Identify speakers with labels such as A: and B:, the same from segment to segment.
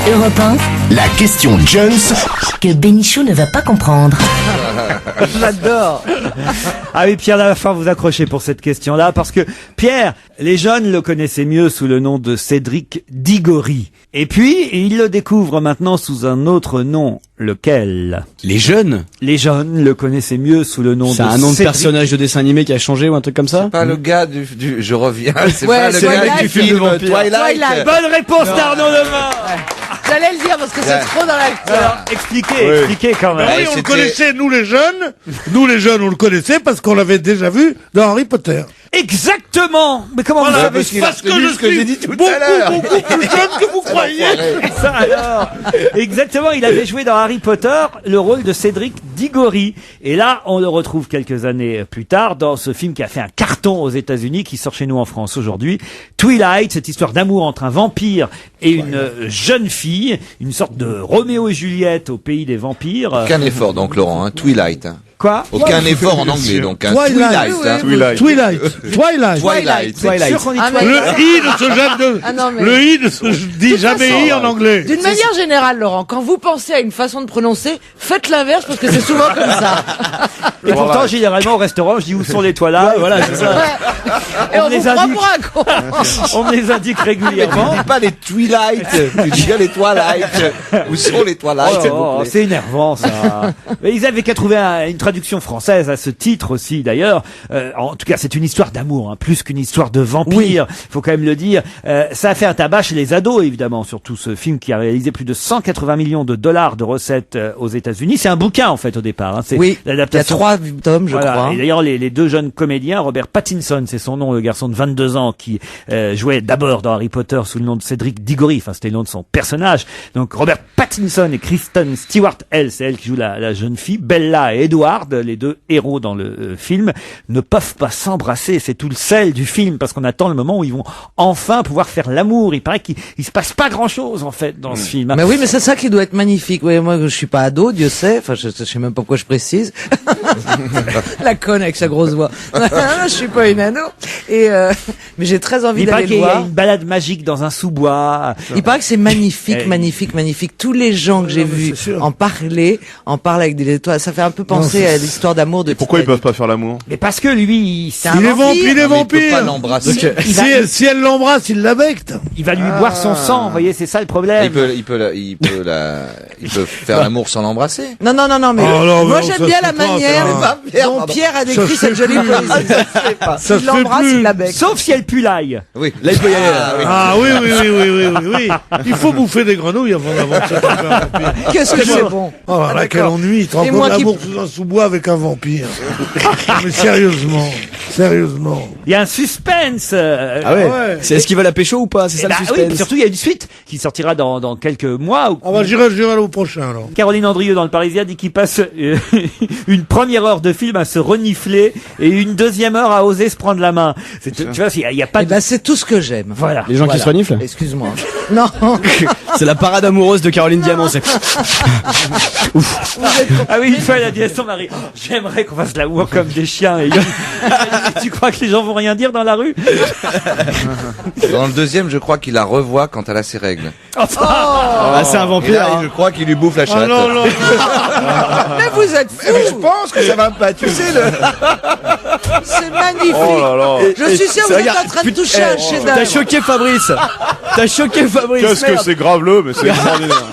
A: Europe 1,
B: La question Jones
A: que Bénichou ne va pas comprendre.
C: J'adore.
D: Ah oui, Pierre, à la fin, vous accrochez pour cette question-là, parce que Pierre, les jeunes le connaissaient mieux sous le nom de Cédric Diggory. Et puis, ils le découvrent maintenant sous un autre nom. Lequel?
E: Les jeunes?
D: Les jeunes le connaissaient mieux sous le nom de
E: C'est un nom de
D: Cédric.
E: personnage de dessin animé qui a changé ou un truc comme ça?
F: Pas le gars du je reviens, c'est
C: Ouais,
F: pas le
C: Twilight.
F: gars du film Twilight.
C: Twilight.
D: Bonne réponse d'Arnaud Levin.
C: J'allais le dire parce que c'est trop dans l'acteur.
D: Alors, expliquez quand même.
F: Ouais,
G: Oui, on le
F: c'était-
G: connaissait, nous les jeunes. Nous les jeunes, on le connaissait parce qu'on l'avait déjà vu dans Harry Potter.
D: Exactement. Mais comment vous
G: Voilà,
D: savez
G: parce que je
F: ce que
G: suis
F: j'ai dit tout à
G: beaucoup,
F: l'heure.
G: beaucoup plus jeune que vous croyez.
D: ça alors? Exactement, il avait joué dans Harry Potter le rôle de Cédric Diggory. Et là, on le retrouve quelques années plus tard dans ce film qui a fait un carton aux États-Unis, qui sort chez nous en France aujourd'hui. Twilight, cette histoire d'amour entre un vampire et une jeune fille, une sorte de Roméo et Juliette au pays des vampires.
F: Aucun effort donc Laurent, hein, Twilight. Hein.
D: Quoi?
F: Aucun effort en anglais donc. Hein.
G: Twilight.
F: hein.
G: Twilight.
F: Twilight.
D: Sûr qu'on dit
C: Ah, mais-
D: Twilight?
G: Le i ne se jamais
C: Ah non, mais-
G: le i ne se dit jamais i en anglais.
C: D'une manière générale, Laurent, quand vous pensez à une façon de prononcer, faites l'inverse parce que c'est souvent comme ça.
D: Et pourtant, généralement, au restaurant, je dis où sont les toilettes.
E: Voilà, c'est ça.
C: Et on
D: les
C: vous prend
D: indique.
C: pour un con.
D: On me les indique régulièrement.
F: Tu dis pas les Twilight, tu dis bien les Twilight. Où sont les Twilight s'il vous
D: Oh,
F: plaît
D: c'est énervant ça. Mais ils avaient qu'à trouver une traduction française à ce titre aussi d'ailleurs. En tout cas, c'est une histoire d'amour, hein, plus qu'une histoire de vampire. Faut quand même le dire. Ça a fait un tabac chez les ados évidemment, surtout ce film qui a réalisé plus de 180 millions de dollars de recettes aux États-Unis. C'est un bouquin en fait au départ. Hein. C'est
C: Oui, il y a
D: l'adaptation.
C: 3 tomes, je
D: Voilà.
C: crois.
D: Et d'ailleurs, les deux jeunes comédiens, Robert Pattinson, c'est son nom, le garçon de 22 ans qui jouait d'abord dans Harry Potter sous le nom de Cédric Diggory, enfin c'était le nom de son personnage. Donc Robert Pattinson et Kristen Stewart, c'est elle qui joue la jeune fille, Bella et Edward, les deux héros dans le film, ne peuvent pas s'embrasser. C'est tout le sel du film parce qu'on attend le moment où ils vont enfin pouvoir faire l'amour. Il paraît qu'il se passe pas grand-chose en fait dans ce film.
C: Mais oui, mais c'est ça qui doit être magnifique. Oui, moi, je suis pas ado, Dieu sait. Enfin, je sais même pas pourquoi je précise. La conne avec sa grosse voix. Je suis pas une ado. Et mais j'ai très envie
D: Il paraît
C: d'aller
D: qu'il
C: le
D: y a
C: voir.
D: une balade magique dans un sous-bois.
C: Il paraît que c'est magnifique,
D: Eh.
C: magnifique, magnifique. Tous les gens que j'ai
G: mais
C: vus
G: c'est sûr.
C: en parlent avec des étoiles. Ça fait un peu penser à l'histoire d'amour de
H: Pourquoi ils
C: Titanic.
H: peuvent pas faire l'amour?
D: Mais parce que lui,
C: C'est un
G: Il est
C: vampire.
G: vampire, il est
F: Mais il peut pas
G: vampire.
F: l'embrasser.
G: Si elle l'embrasse, il la becte.
D: il va lui boire son sang, vous voyez, c'est ça le problème.
F: Il peut faire l'amour sans l'embrasser.
C: Non, mais
G: Oh non,
C: moi
G: mais
C: j'aime
G: ça
C: bien
G: se
C: la
G: fait pas,
C: manière
G: ça.
C: dont Pierre a décrit
G: se
C: cette
G: fait
C: jolie
G: plus.
C: poésie.
G: Ça se
C: Il
G: fait
C: l'embrasse,
G: plus.
C: il la bec.
D: Sauf si elle pue l'ail.
F: Oui.
E: Là, il peut y aller. là.
G: Ah oui. Il faut bouffer des grenouilles avant d'avancer avec un vampire.
C: Qu'est-ce que c'est bon.
G: Oh là là, quel
C: d'accord.
G: ennui. Tu te rends
C: Et
G: compte
C: moi qui-
G: l'amour sous un sous-bois avec un vampire. Mais sérieusement.
D: Il y a un suspense.
E: Ah ouais.
G: Ouais.
E: C'est est-ce qu'il va la pécho ou pas? C'est ça
D: bah
E: le
D: oui,
E: suspense.
D: puis surtout il y a une suite qui sortira dans quelques mois. Où
G: Ah bah j'irai au prochain alors.
D: Caroline Andrieux dans le Parisien dit qu'il passe une première heure de film à se renifler et une deuxième heure à oser se prendre la main. Tu vois, il y a pas
C: Eh
D: de...
C: ben, c'est tout ce que j'aime.
D: Voilà.
E: Les gens qui se reniflent?
C: Excuse-moi. Non.
E: C'est la parade amoureuse de Caroline Diamant. C'est
D: Ah oui, une fois elle a dit à son mari, oh, j'aimerais qu'on fasse l'amour comme des chiens. Et tu crois que les gens vont rien dire dans la rue?
F: Dans le deuxième, je crois qu'il la revoit quand elle a ses règles.
E: ah, c'est un
F: Et
E: vampire.
F: là, je crois qu'il lui bouffe la
G: Ah
F: chatte.
G: non.
C: Mais vous êtes fous.
F: pense que ça va pas, tu sais le.
C: C'est magnifique.
H: Oh là là.
C: Je suis sûr que vous êtes
E: Regarde,
C: en train de
E: putain,
C: toucher un
E: T'as
C: chef-d'œuvre.
E: choqué Fabrice. T'as choqué Fabrice.
H: Qu'est-ce que
E: merde.
H: c'est graveleux, mais c'est extraordinaire.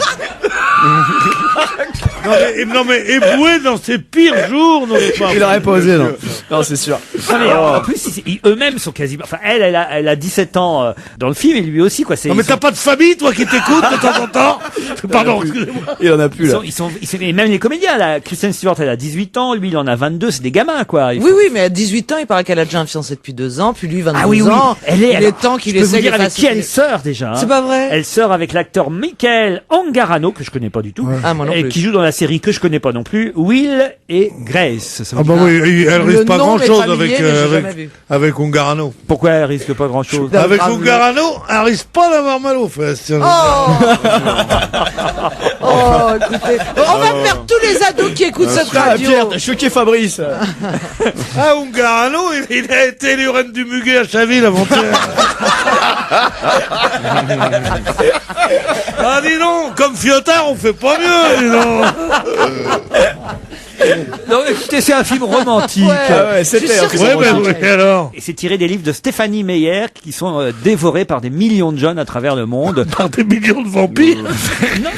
G: Non mais éboué dans ses pires jours, non pas.
E: Il aurait pas osé, non. Non, c'est sûr.
D: Non, mais, en plus, eux-mêmes sont quasiment... Enfin, elle a 17 ans dans le film et lui aussi, quoi.
G: Non mais t'as pas de famille toi qui t'écoute de temps en temps. Pardon, excusez-moi.
E: Il en a plus, là.
D: et même les comédiens, là, Kristen Stewart, elle a 18 ans, lui, il en a 22, c'est des gamins, quoi.
C: Oui, mais à 18 ans, il paraît qu'elle a déjà un fiancé depuis 2 ans, puis lui 22
D: Ah oui, oui.
C: ans.
D: Elle est,
C: il
D: alors,
C: est temps qu'il
D: je peux vous
C: essaye
D: dire
C: de
D: avec
C: faire
D: qui elle sort déjà. Hein.
C: C'est pas vrai.
D: Elle sort avec l'acteur Michael Angarano, que je connais pas du tout,
C: Ah, moi non
D: et
C: plus.
D: qui joue dans la série que je connais pas non plus, Will et Grace. Ça
G: Ah
D: vous
G: bah
D: dit-
G: oui, elle
C: Le
G: risque pas
C: nom m'est
G: grand-chose
C: familier,
G: avec
C: mais j'ai jamais vu.
G: avec Ungarano.
D: Pourquoi elle risque pas grand chose?
C: D'un
G: Avec
C: grave
G: Ungarano, elle risque pas d'avoir mal aux fesses. tiens.
C: Oh, écoutez, on va perdre tous les ados qui écoutent cette
E: Ah,
C: radio.
E: Pierre, t'as choqué Fabrice.
G: Ah, Ungarano, il a été les reines du muguet à Chaville avant-hier. Ah, dis donc, comme Fiotard, on fait pas mieux, non.
D: Non, écoutez, c'est un film romantique.
E: Ah ouais, c'est
C: Je suis
E: clair.
C: sûr que
G: Ouais,
C: c'est
G: ben
C: romantique.
G: oui, alors.
D: Et c'est tiré des livres de Stéphanie Meyer qui sont dévorés par des millions de jeunes à travers le monde.
G: Par des millions de vampires.
D: Non.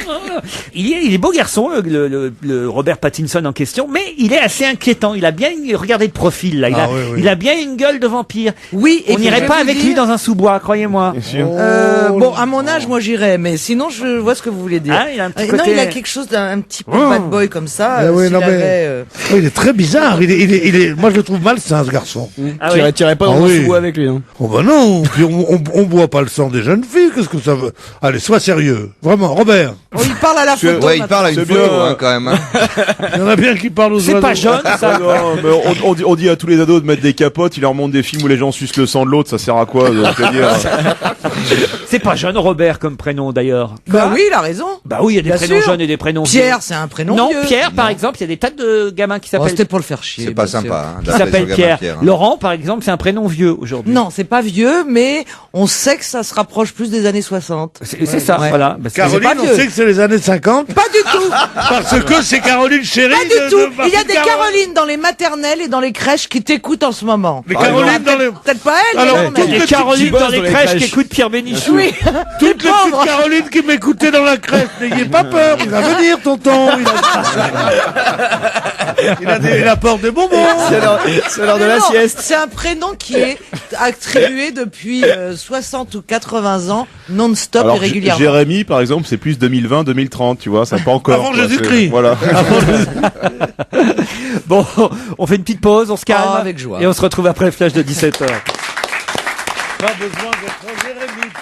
D: Il est beau garçon, le Robert Pattinson en question, mais il est assez inquiétant. Il a bien regardez de profil là.
G: Oui.
D: Il a bien une gueule de vampire.
C: Oui, et
D: On
C: puis je
D: n'irait
C: vais
D: pas
C: vous
D: avec
C: dire-
D: lui dans un sous-bois, croyez-moi.
C: Bon, à mon âge, moi j'irais, mais sinon je vois ce que vous voulez dire.
D: Ah, il a un petit
C: Non,
D: côté-
C: il a quelque chose d'un petit peu bad boy comme ça.
G: Ah oui,
C: s'il
G: non, mais-
C: avait,
G: Oh, il est très bizarre. Moi, je le trouve malsain, ce garçon.
D: Ah oui.
E: T'irais pas dans
G: Ah
E: un
G: oui.
E: sous-bois avec lui, hein.
G: Oh bah non. Puis on boit pas le sang des jeunes filles. Qu'est-ce que ça veut? Allez, sois sérieux. Vraiment, Robert.
C: Oh, il parle à la photo.
F: Ouais, il parle à une
E: C'est
F: photo,
E: bien.
F: hein, quand même. Hein.
G: Il y en a bien qui parlent aux
D: C'est
G: oiseaux.
D: pas jaune, ça.
B: Non, mais on dit à tous les ados de mettre des capotes, il leur montre des films où les gens sucent le sang de l'autre, ça sert à quoi donc, c'est-à-dire,
D: C'est pas jeune Robert comme prénom d'ailleurs.
C: Bah oui, il a raison.
D: Bah oui, il y a des
C: Bien
D: prénoms
C: sûr.
D: jeunes et des prénoms
C: Pierre,
D: vieux.
C: c'est un prénom
D: Non,
C: vieux.
D: Pierre par exemple, il y a des tas de gamins qui
C: Oh,
D: s'appellent
C: c'était pour le faire chier.
F: C'est pas
C: bien sûr.
F: sympa. Hein,
D: qui
F: d'appeler
D: s'appellent
F: ce gamin
D: Pierre.
F: Pierre, hein.
D: Laurent par exemple, c'est un prénom vieux aujourd'hui.
C: Non, c'est pas vieux, mais on sait que ça se rapproche plus des années 60.
D: C'est ça,
C: Ouais.
D: voilà. Bah, c'est-
G: Caroline,
C: c'est pas
G: on
C: vieux.
G: sait que c'est les années 50.
C: Pas du tout.
G: Parce que c'est Caroline Chéri.
C: Pas du tout. Il y a des
G: Caroline.
C: Caroline dans les maternelles et dans les crèches qui t'écoutent en ce moment.
G: Mais Caroline dans les...
C: Peut-être pas elle,
G: Alors,
C: mais non,
G: toutes
C: mais-
D: Il y a
G: les
D: Caroline
E: bosses
D: dans les
E: dans les
D: crèches qui
E: crèches.
D: écoute Pierre Bénichou.
C: Oui.
G: Toutes les petites Caroline qui m'écoutaient dans la crèche, n'ayez pas peur, il va venir, tonton. Il apporte des bonbons.
E: C'est l'heure de la
C: Non,
E: sieste.
C: c'est un prénom qui est attribué depuis 60 ou 80 ans, non-stop et
B: alors
C: régulièrement.
B: Jérémy par exemple c'est plus 2020-2030 tu vois, ça pas encore.
G: Avant
B: quoi,
G: Jésus-Christ.
B: c'est- Voilà.
D: Bon, on fait une petite pause, on se calme.
C: Ah, avec joie.
D: Et on se retrouve après le flash de 17h.
G: Pas besoin d'être Jérémy.